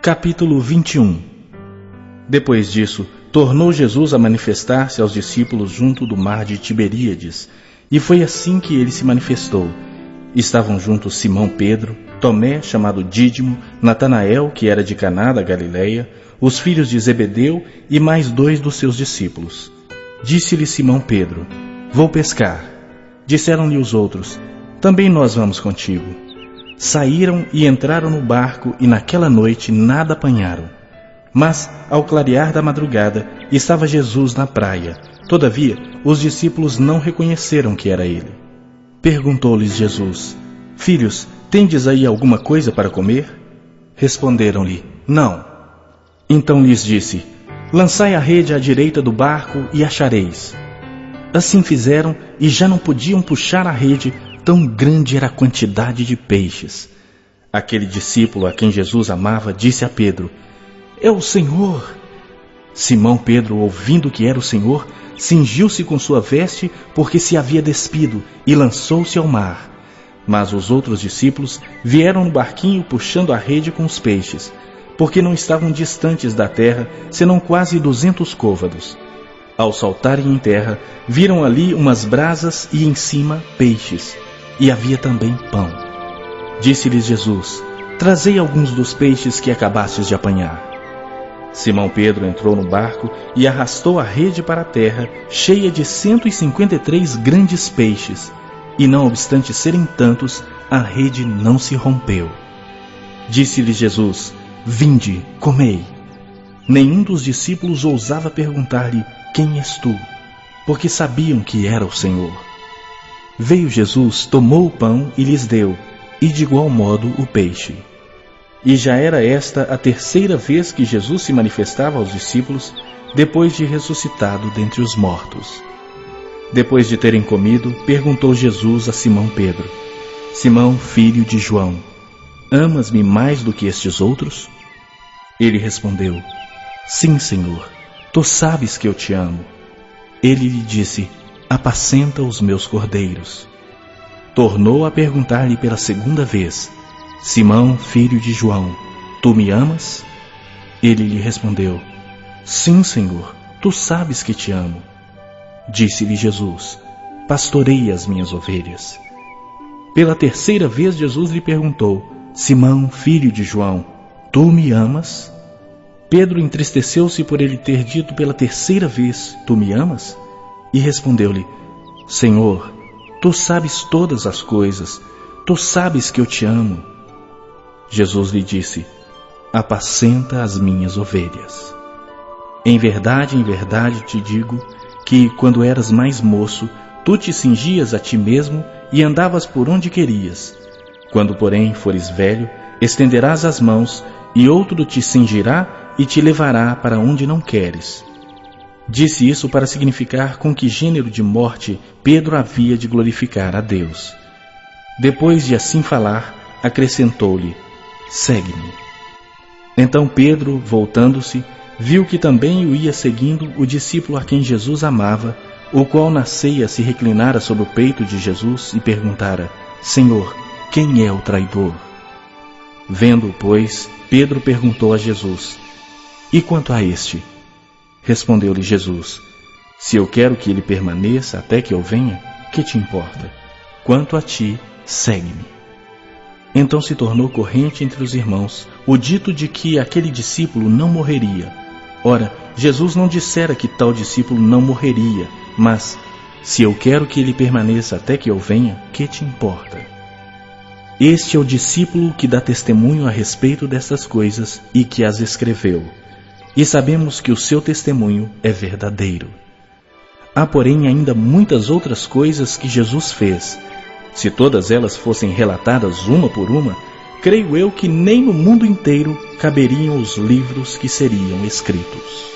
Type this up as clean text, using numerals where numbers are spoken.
Capítulo 21. Depois disso, tornou Jesus a manifestar-se aos discípulos junto do mar de Tiberíades, e foi assim que ele se manifestou. Estavam juntos Simão Pedro, Tomé, chamado Dídimo, Natanael, que era de Caná da Galileia, os filhos de Zebedeu e mais 2 dos seus discípulos. Disse-lhe Simão Pedro: Vou pescar. Disseram-lhe os outros: Também nós vamos contigo. Saíram e entraram no barco, e naquela noite nada apanharam. Mas, ao clarear da madrugada, estava Jesus na praia. Todavia, os discípulos não reconheceram que era ele. Perguntou-lhes Jesus: Filhos, tendes aí alguma coisa para comer? Responderam-lhe: Não. Então lhes disse: Lançai a rede à direita do barco e achareis. Assim fizeram, e já não podiam puxar a rede, tão grande era a quantidade de peixes. Aquele discípulo a quem Jesus amava disse a Pedro: É o Senhor. Simão Pedro, ouvindo que era o Senhor, cingiu-se com sua veste, porque se havia despido, e lançou-se ao mar. Mas os outros discípulos vieram no barquinho puxando a rede com os peixes, porque não estavam distantes da terra, senão quase 200 côvados. Ao saltarem em terra, viram ali umas brasas e em cima peixes, e havia também pão. Disse-lhes Jesus: Trazei alguns dos peixes que acabastes de apanhar. Simão Pedro entrou no barco e arrastou a rede para a terra, cheia de 153 grandes peixes, e não obstante serem tantos, a rede não se rompeu. Disse-lhes Jesus: Vinde, comei. Nenhum dos discípulos ousava perguntar-lhe: Quem és tu? Porque sabiam que era o Senhor. Veio Jesus, tomou o pão e lhes deu, e de igual modo o peixe. E já era esta a 3ª vez que Jesus se manifestava aos discípulos, depois de ressuscitado dentre os mortos. Depois de terem comido, perguntou Jesus a Simão Pedro: Simão, filho de João, amas-me mais do que estes outros? Ele respondeu: Sim, Senhor, tu sabes que eu te amo. Ele lhe disse: Apacenta os meus cordeiros. Tornou a perguntar-lhe pela 2ª vez: Simão, filho de João, tu me amas? Ele lhe respondeu: Sim, Senhor, tu sabes que te amo. Disse-lhe Jesus: Pastoreia as minhas ovelhas. Pela 3ª vez Jesus lhe perguntou: Simão, filho de João, tu me amas? Pedro entristeceu-se por ele ter dito pela 3ª vez: Tu me amas? E respondeu-lhe: Senhor, tu sabes todas as coisas, tu sabes que eu te amo. Jesus lhe disse: Apacenta as minhas ovelhas. Em verdade te digo que, quando eras mais moço, tu te cingias a ti mesmo e andavas por onde querias. Quando, porém, fores velho, estenderás as mãos, e outro te cingirá e te levará para onde não queres. Disse isso para significar com que gênero de morte Pedro havia de glorificar a Deus. Depois de assim falar, acrescentou-lhe: Segue-me. Então Pedro, voltando-se, viu que também o ia seguindo o discípulo a quem Jesus amava, o qual na ceia se reclinara sobre o peito de Jesus e perguntara: Senhor, quem é o traidor? Vendo-o, pois, Pedro perguntou a Jesus: E quanto a este? Respondeu-lhe Jesus: Se eu quero que ele permaneça até que eu venha, que te importa? Quanto a ti, segue-me. Então se tornou corrente entre os irmãos o dito de que aquele discípulo não morreria. Ora, Jesus não dissera que tal discípulo não morreria, mas: Se eu quero que ele permaneça até que eu venha, que te importa? Este é o discípulo que dá testemunho a respeito destas coisas e que as escreveu. E sabemos que o seu testemunho é verdadeiro. Há, porém, ainda muitas outras coisas que Jesus fez. Se todas elas fossem relatadas uma por uma, creio eu que nem no mundo inteiro caberiam os livros que seriam escritos.